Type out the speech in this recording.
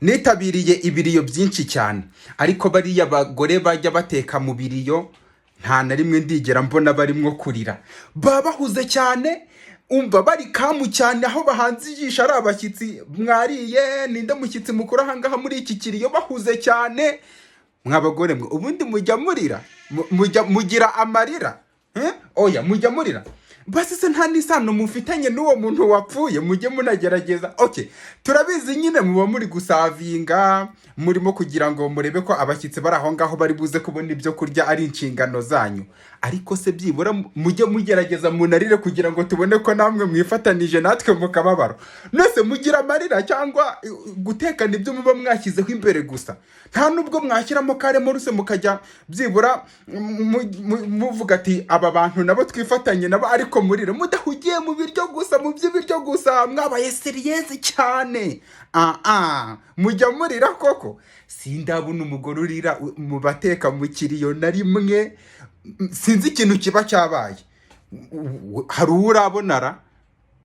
nitabiriye ibiriyo byinshi cyane, ariko bariya bagore bajya bateka mu biriyo nta na rimwe ndigera mbona barimwo kurira. Baba bahuze cyane, umva bari kamu cyane, aho bahanze ijisho ari abashyitsi. Mwariye ninde mushyitsi mukuru ahangaha muri iki kiriyo? Bahuze cyane. Mwabagore mwe ubundi mujya murira, mugira amarira, oya mujya murira. Basi se nta nisano mufitanye n'uwo muntu wapfuye? Mujye munagerageza. Okay, turabizi nyine muba muri gusavinga, murimo kugira ngo murebe ko abashyitsi bari aho ngaho bari buze kubona ibyo kurya ari inshingano zanyu. Ariko se byibura mujye mugerageza munarire kugira ngo tubone ko namwe mwifatanije natwe mu kababaro. Nose mugira amarira cyangwa gutekana ibyo muba mwashyizeho imbere gusa? Nta nubwo mwashyiramo karemo ruse mukajya byibura muvuga ati aba bantu nabo twifatanye nabo, ariko murire mudahugiye mu biryo gusa, mu by'ibiryo gusa. Mwabaye seriyeze cyane. Mujya murira koko? Sindabona umugore urira mu bateka mu kiriyo na rimwe. Sinzi ikintu kiba cyabaye. Hari urabonara?